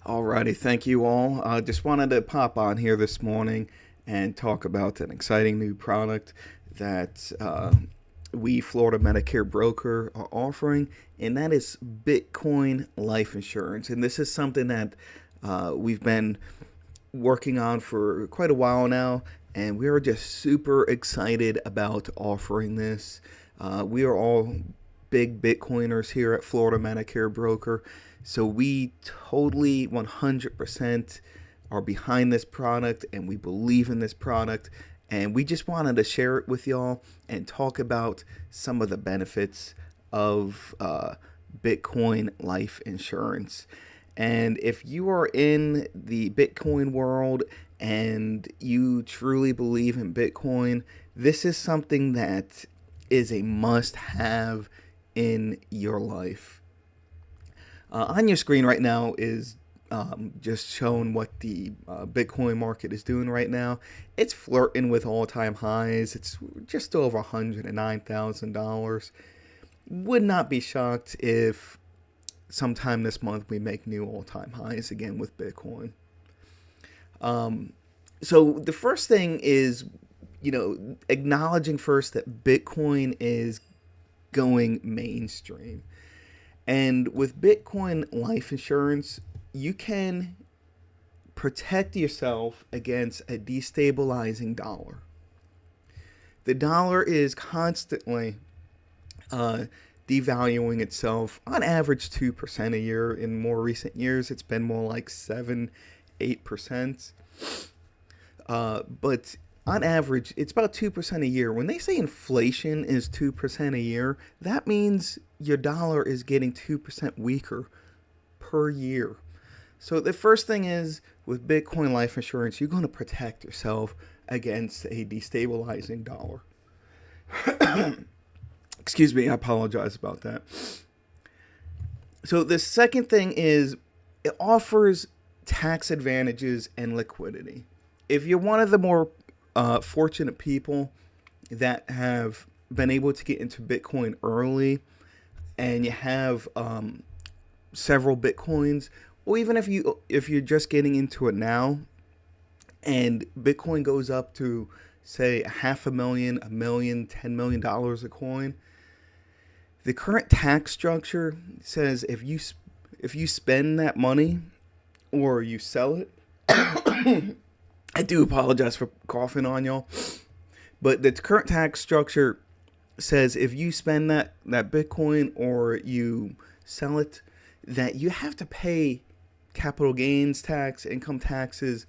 Alrighty, thank you all. Just wanted to pop on here this morning and talk about an exciting new product that we, Florida Medicare Broker, are offering, and that is Bitcoin life insurance. And this is something that we've been working on for quite a while now, and we are just super excited about offering this. We are all big Bitcoiners here at Florida Medicare Broker, so we totally 100% are behind this product and we believe in this product. And we just wanted to share it with y'all and talk about some of the benefits of Bitcoin life insurance. And if you are in the Bitcoin world and you truly believe in Bitcoin, this is something that is a must have in your life. On your screen right now is just showing what the Bitcoin market is doing right now. It's flirting with all time highs. It's just over $109,000. Would not be shocked if sometime this month we make new all-time highs again with Bitcoin. Um, so the first thing is, acknowledging first that Bitcoin is going mainstream. And with Bitcoin life insurance, you can protect yourself against a destabilizing dollar. The dollar is constantly uh, devaluing itself on average 2% a year. In more recent years, it's been more like 7, 8%. But on average, it's about 2% a year. When they say inflation is 2% a year, that means your dollar is getting 2% weaker per year. So the first thing is with Bitcoin life insurance, you're going to protect yourself against a destabilizing dollar. Excuse me, I apologize about that. So the second thing is it offers tax advantages and liquidity. If you're one of the more fortunate people that have been able to get into Bitcoin early and you have several Bitcoins, or even if you're just getting into it now and Bitcoin goes up to say half a million, a million, $10 million a coin, the current tax structure says if you spend that money or you sell it, I do apologize for coughing on y'all, but the current tax structure says if you spend that Bitcoin or you sell it, that you have to pay capital gains tax, income taxes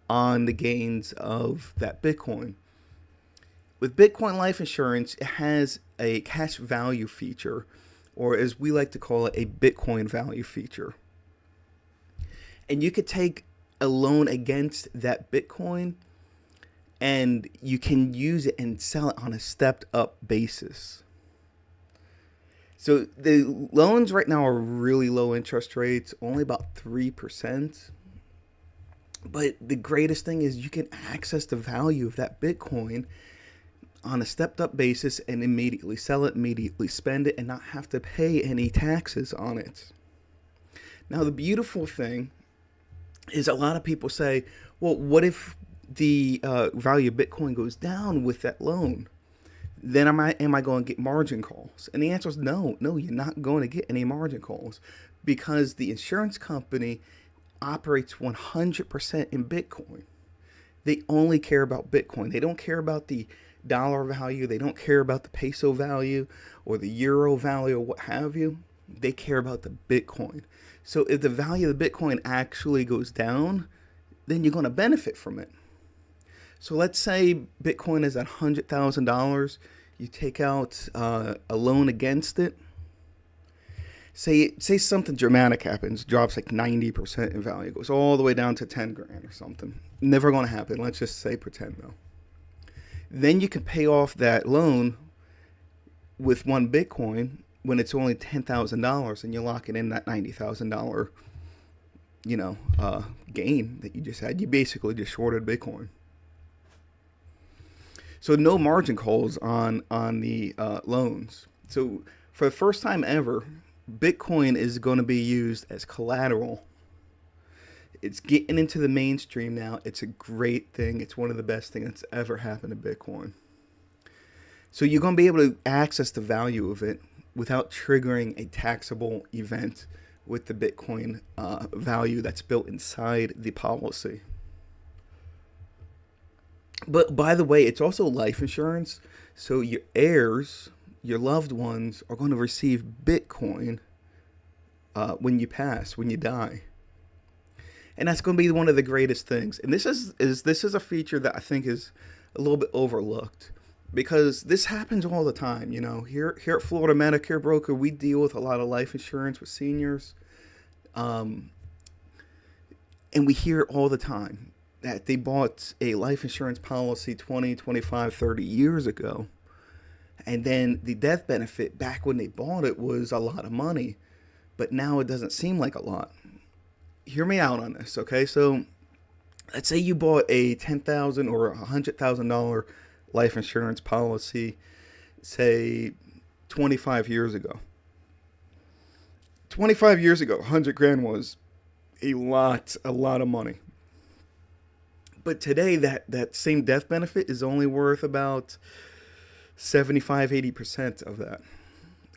on the gains of that Bitcoin. With Bitcoin life insurance, it has a cash value feature, or as we like to call it, a Bitcoin value feature. And you could take a loan against that Bitcoin and you can use it and sell it on a stepped up basis. So the loans right now are really low interest rates, only about 3%. But the greatest thing is you can access the value of that Bitcoin on a stepped up basis and immediately sell it, immediately spend it, and not have to pay any taxes on it. Now, the beautiful thing is a lot of people say, well, what if the value of Bitcoin goes down with that loan? Then am I going to get margin calls? And the answer is no, you're not going to get any margin calls because the insurance company operates 100% in Bitcoin. They only care about Bitcoin. They don't care about the dollar value. They don't care about the peso value or the euro value or what have you. They care about the Bitcoin. So if the value of the Bitcoin actually goes down, then you're going to benefit from it. So let's say Bitcoin is at $100,000. You take out a loan against it. Say something dramatic happens, drops like 90% in value, goes all the way down to 10 grand or something. Never going to happen. Let's just say pretend though. Then you can pay off that loan with one Bitcoin when it's only $10,000, and you're locking in that $90,000, gain that you just had. You basically just shorted Bitcoin. So no margin calls on the loans. So for the first time ever, Bitcoin is going to be used as collateral It's getting into the mainstream now. It's a great thing. It's one of the best things that's ever happened to Bitcoin. So you're going to be able to access the value of it without triggering a taxable event with the Bitcoin value that's built inside the policy. But by the way, it's also life insurance. So your heirs, your loved ones, are going to receive Bitcoin when you pass, when you die. And that's going to be one of the greatest things. And this is a feature that I think is a little bit overlooked, because this happens all the time. Here at Florida Medicare Broker, we deal with a lot of life insurance with seniors, and we hear it all the time that they bought a life insurance policy 20, 25, 30 years ago, and then the death benefit back when they bought it was a lot of money, but now it doesn't seem like a lot. Hear me out on this, okay? So let's say you bought a $10,000 or $100,000 life insurance policy, say 25 years ago. 25 years ago, 100 grand was a lot of money. But today, that same death benefit is only worth about 75-80% of that.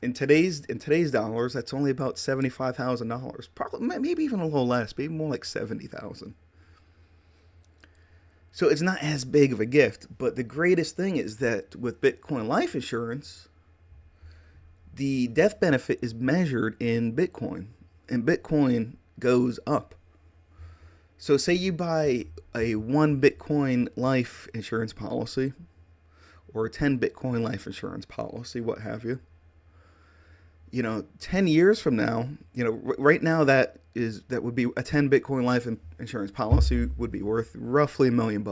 In today's dollars, that's only about $75,000. Probably, maybe even a little less, maybe more like 70,000. So it's not as big of a gift. But the greatest thing is that with Bitcoin life insurance, the death benefit is measured in Bitcoin, and Bitcoin goes up. So say you buy a 1 Bitcoin life insurance policy, or a 10 Bitcoin life insurance policy, what have you. 10 years from now, right now that would be a 10 Bitcoin life insurance policy would be worth roughly $1 million.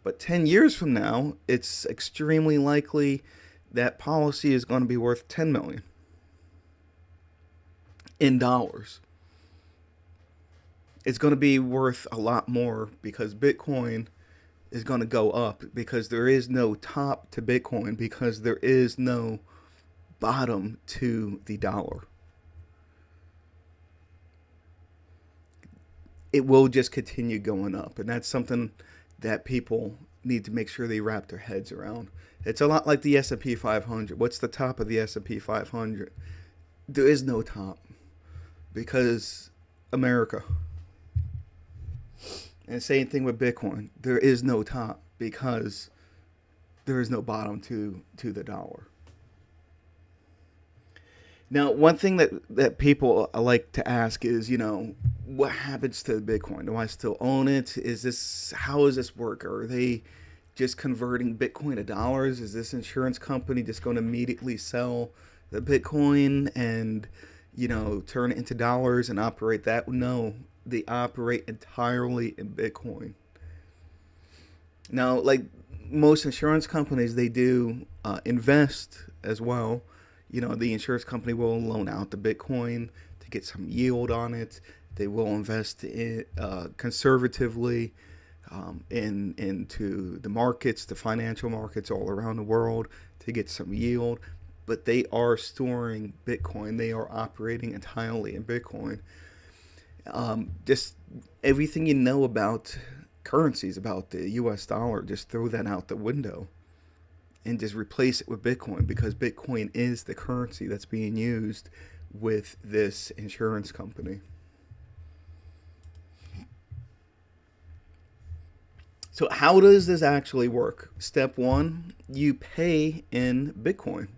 But 10 years from now, it's extremely likely that policy is going to be worth 10 million in dollars. It's going to be worth a lot more because Bitcoin is going to go up, because there is no top to Bitcoin, because there is no bottom to the dollar. It will just continue going up, and that's something that people need to make sure they wrap their heads around. It's a lot like the S&P 500. What's the top of the S&P 500? There is no top, because America. And same thing with Bitcoin. There is no top because there is no bottom to the dollar. Now, one thing that people like to ask is, what happens to Bitcoin? Do I still own it? How does this work? Are they just converting Bitcoin to dollars? Is this insurance company just going to immediately sell the Bitcoin and, turn it into dollars and operate that? No, they operate entirely in Bitcoin. Now, like most insurance companies, they do invest as well. The insurance company will loan out the Bitcoin to get some yield on it. They will invest in conservatively into the markets, the financial markets all around the world to get some yield. But they are storing Bitcoin. They are operating entirely in Bitcoin. Just everything you know about currencies, about the US dollar, just throw that out the window and just replace it with Bitcoin, because Bitcoin is the currency that's being used with this insurance company. So how does this actually work? Step one, you pay in Bitcoin.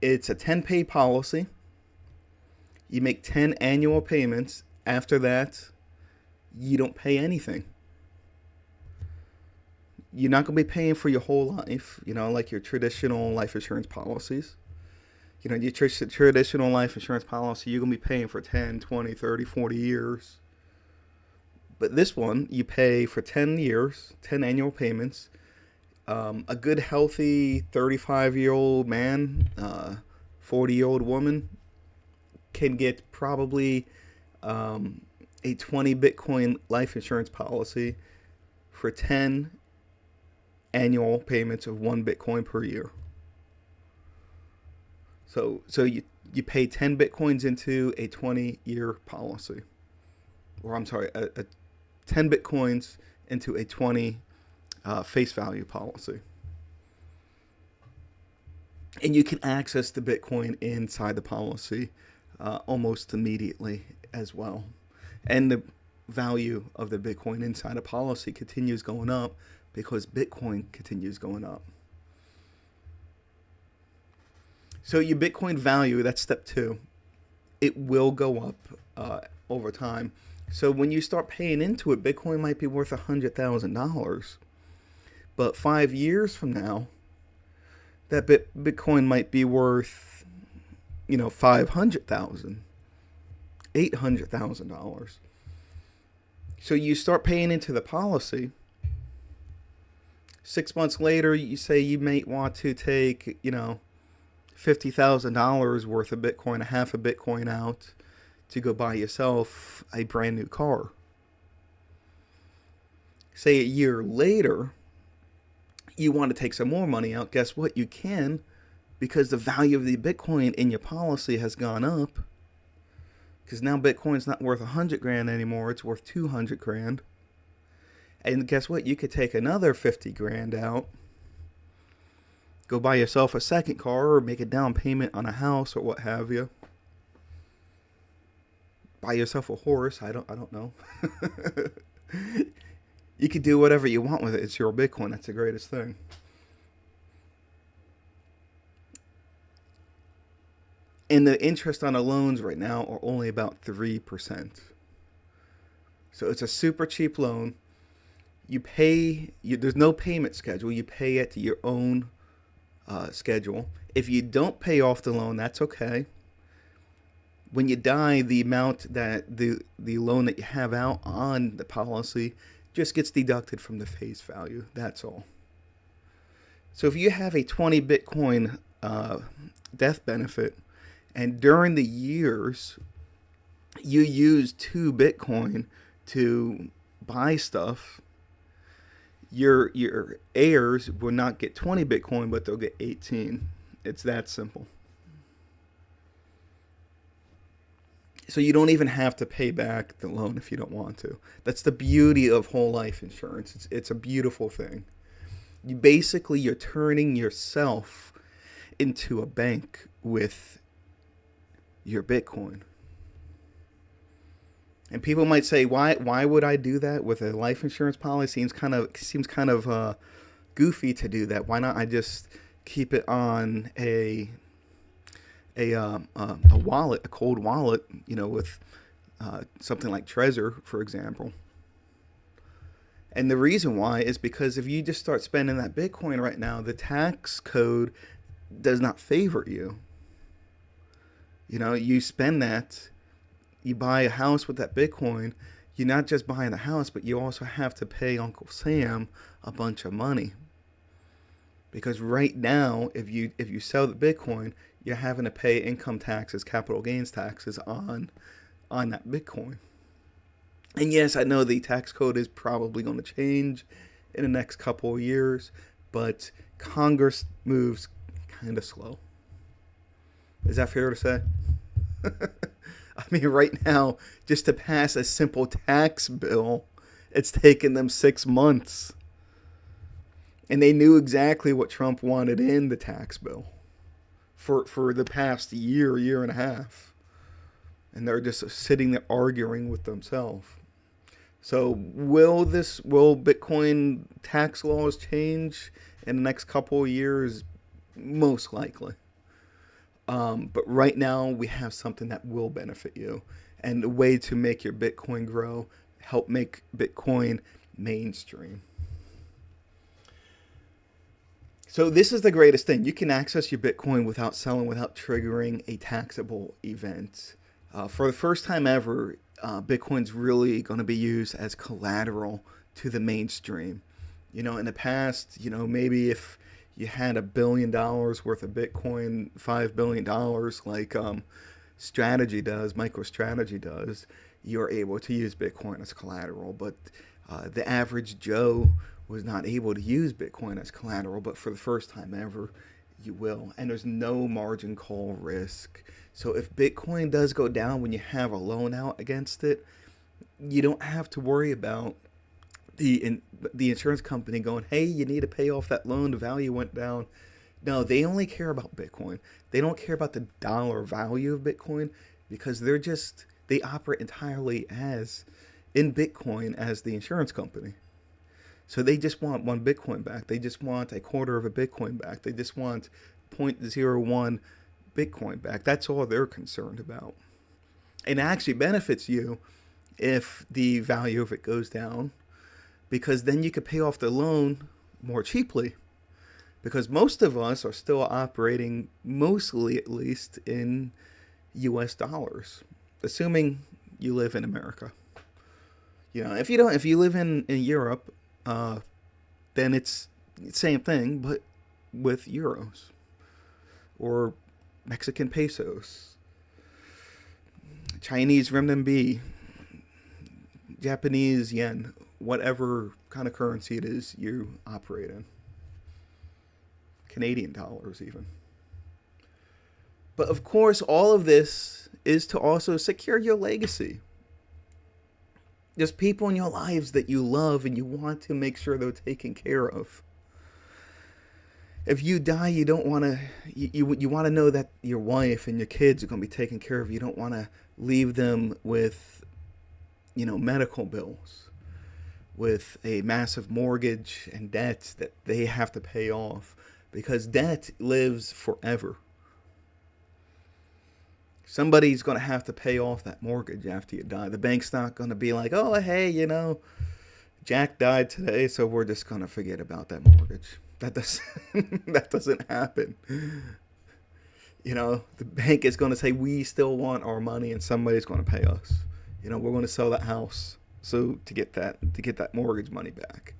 It's a 10-pay policy. You make 10 annual payments. After that, you don't pay anything. You're not going to be paying for your whole life, like your traditional life insurance policies. Your traditional life insurance policy, you're going to be paying for 10, 20, 30, 40 years. But this one, you pay for 10 years, 10 annual payments. A good, healthy 35-year-old man, 40-year-old woman can get probably a 20 Bitcoin life insurance policy for 10 annual payments of 1 Bitcoin per year. So you pay 10 Bitcoins into a 20-year policy. or I'm sorry, a 10 Bitcoins into a 20 face value policy. And you can access the Bitcoin inside the policy almost immediately as well. And the value of the Bitcoin inside a policy continues going up because Bitcoin continues going up. So your Bitcoin value, that's step two, it will go up over time. So when you start paying into it, Bitcoin might be worth $100,000. But 5 years from now, that Bitcoin might be worth, $500,000, $800,000. So you start paying into the policy. 6 months later, you say you may want to take, $50,000 worth of Bitcoin, a half a Bitcoin out to go buy yourself a brand new car. Say a year later, you want to take some more money out. Guess what? You can, because the value of the Bitcoin in your policy has gone up. Because now Bitcoin's not worth 100 grand anymore, it's worth 200 grand. And guess what? You could take another 50 grand out, go buy yourself a second car or make a down payment on a house or what have you. Buy yourself a horse, I don't know. You could do whatever you want with it. It's your Bitcoin. That's the greatest thing. And the interest on the loans right now are only about 3%. So it's a super cheap loan. You pay, there's no payment schedule. You pay at your own schedule. If you don't pay off the loan, that's okay. When you die, the amount that the loan that you have out on the policy just gets deducted from the face value. That's all. So if you have a 20 Bitcoin death benefit, and during the years you use 2 Bitcoin to buy stuff, your heirs will not get 20 Bitcoin, but they'll get 18. It's that simple. So you don't even have to pay back the loan if you don't want to. That's the beauty of whole life insurance. It's a beautiful thing. You're turning yourself into a bank with your Bitcoin. And people might say, why would I do that with a life insurance policy? Seems kind of goofy to do that. Why not I just keep it on a wallet, a cold wallet, with something like Trezor, for example. And the reason why is because if you just start spending that Bitcoin right now, the tax code does not favor you. You spend that, you buy a house with that Bitcoin, you're not just buying the house, but you also have to pay Uncle Sam a bunch of money. Because right now, if you sell the Bitcoin, you're having to pay income taxes, capital gains taxes on that Bitcoin. And yes, I know the tax code is probably going to change in the next couple of years, but Congress moves kind of slow. Is that fair to say? I mean, right now, just to pass a simple tax bill, it's taken them 6 months. And they knew exactly what Trump wanted in the tax bill for the past year and a half. And they're just sitting there arguing with themselves. So will Bitcoin tax laws change in the next couple of years? Most likely. But right now we have something that will benefit you. And the way to make your Bitcoin grow, help make Bitcoin mainstream. So this is the greatest thing. You can access your Bitcoin without selling, without triggering a taxable event. For the first time ever, Bitcoin's really going to be used as collateral to the mainstream. In the past, maybe if you had $1 billion worth of Bitcoin, $5 billion like MicroStrategy does, you're able to use Bitcoin as collateral. But the average Joe was not able to use Bitcoin as collateral, but for the first time ever, you will. And there's no margin call risk. So if Bitcoin does go down when you have a loan out against it, You don't have to worry about the insurance company going, "Hey, you need to pay off that loan. The value went down." No, they only care about Bitcoin. They don't care about the dollar value of Bitcoin because they operate entirely as in Bitcoin as the insurance company. So they just want one Bitcoin back. They just want a quarter of a Bitcoin back. They just want 0.01 Bitcoin back. That's all they're concerned about. And it actually benefits you if the value of it goes down because then you could pay off the loan more cheaply because most of us are still operating mostly at least in US dollars, assuming you live in America. If you live in Europe, uh, then it's the same thing, but with euros or Mexican pesos, Chinese renminbi, Japanese yen, whatever kind of currency it is you operate in, Canadian dollars even. But of course, all of this is to also secure your legacy. There's people in your lives that you love and you want to make sure they're taken care of. If you die, you don't want to. You want to know that your wife and your kids are going to be taken care of. You don't want to leave them with, medical bills, with a massive mortgage and debts that they have to pay off because debt lives forever. Somebody's going to have to pay off that mortgage after you die. The bank's not going to be like, oh, hey, Jack died today, so we're just going to forget about that mortgage. That doesn't happen. The bank is going to say, we still want our money and somebody's going to pay us. We're going to sell that house so to get that mortgage money back.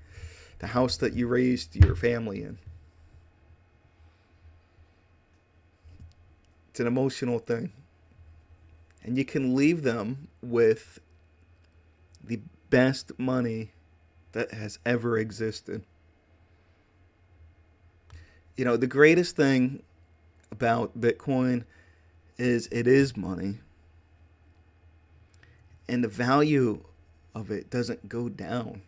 The house that you raised your family in. It's an emotional thing. And you can leave them with the best money that has ever existed. The greatest thing about Bitcoin is it is money. And the value of it doesn't go down.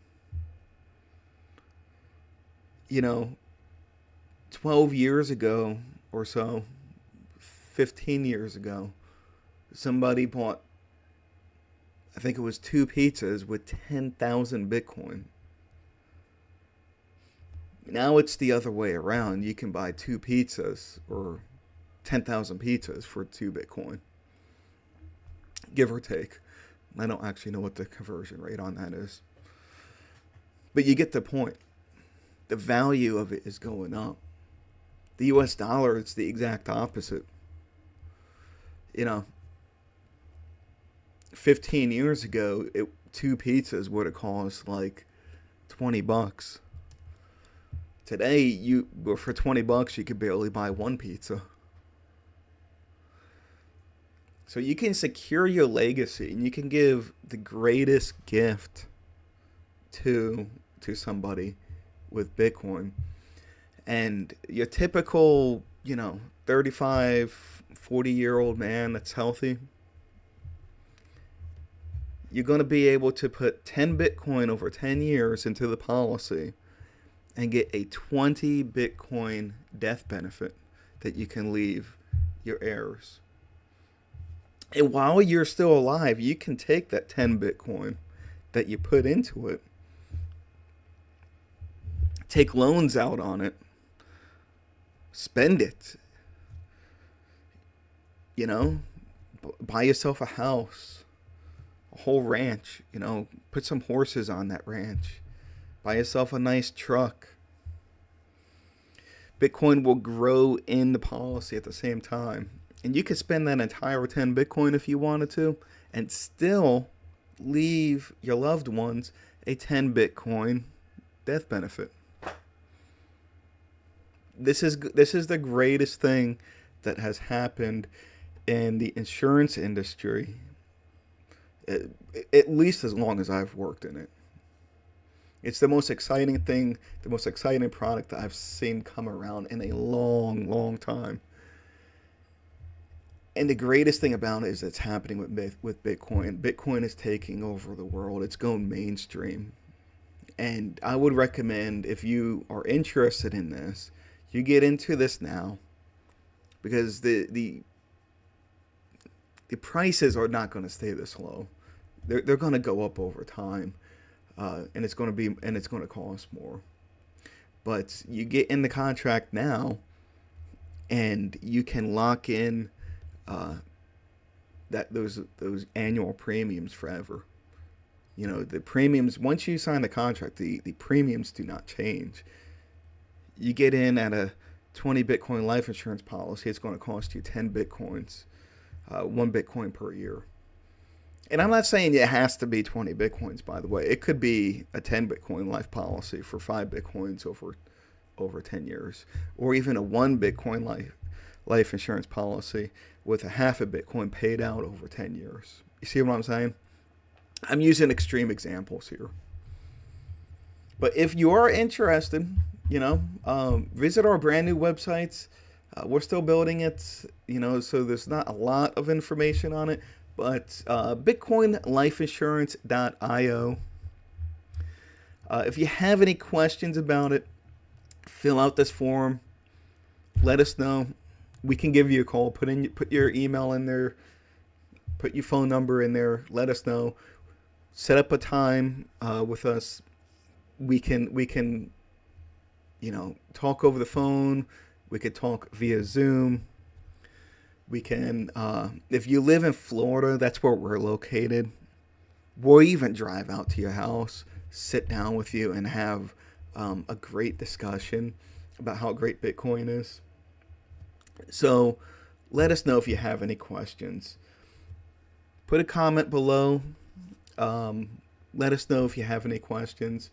12 years ago or so, 15 years ago, somebody bought, I think it was 2 pizzas with 10,000 Bitcoin. Now it's the other way around. You can buy 2 pizzas or 10,000 pizzas for 2 Bitcoin, give or take. I don't actually know what the conversion rate on that is. But you get the point. The value of it is going up. The US dollar, it's the exact opposite. 15 years ago, 2 pizzas would have cost like $20. Today, for $20, you could barely buy 1 pizza. So you can secure your legacy and you can give the greatest gift to somebody with Bitcoin. And your typical, 35, 40-year-old man that's healthy, you're going to be able to put 10 Bitcoin over 10 years into the policy and get a 20 Bitcoin death benefit that you can leave your heirs. And while you're still alive, you can take that 10 Bitcoin that you put into it, take loans out on it, spend it, buy yourself a house, a whole ranch, put some horses on that ranch, buy yourself a nice truck. Bitcoin will grow in the policy at the same time. And you could spend that entire 10 Bitcoin if you wanted to and still leave your loved ones a 10 Bitcoin death benefit. This is the greatest thing that has happened in the insurance industry, at least as long as I've worked in it. It's the most exciting thing, the most exciting product that I've seen come around in a long, long time. And the greatest thing about it is that's happening with Bitcoin. Bitcoin is taking over the world. It's going mainstream. And I would recommend, if you are interested in this, you get into this now, because the prices are not going to stay this low. They're going to go up over time, and it's going to cost more. But you get in the contract now, and you can lock in uh, those annual premiums forever. You know, the premiums, once you sign the contract, the premiums do not change. You get in at a 20 Bitcoin life insurance policy, it's going to cost you 10 Bitcoins, 1 Bitcoin per year. And I'm not saying it has to be 20 Bitcoins, by the way. It could be a 10 Bitcoin life policy for 5 Bitcoins over 10 years, or even a 1 Bitcoin life insurance policy with a half a Bitcoin paid out over 10 years. You see what I'm saying? I'm using extreme examples here. But if you are interested, visit our brand new websites. We're still building it, so there's not a lot of information on it. But bitcoinlifeinsurance.io. If you have any questions about it, fill out this form. Let us know. We can give you a call. Put your email in there. Put your phone number in there. Let us know. Set up a time with us. We can talk over the phone. We could talk via Zoom. We can, if you live in Florida, that's where we're located. We'll even drive out to your house, sit down with you, and have a great discussion about how great Bitcoin is. So let us know if you have any questions. Put a comment below. Let us know if you have any questions.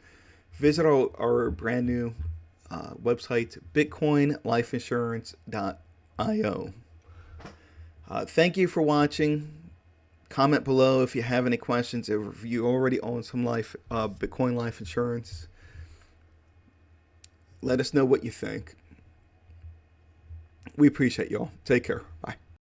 Visit our brand new website, bitcoinlifeinsurance.io. Thank you for watching. Comment below if you have any questions, if you already own some Bitcoin life insurance. Let us know what you think. We appreciate y'all. Take care. Bye.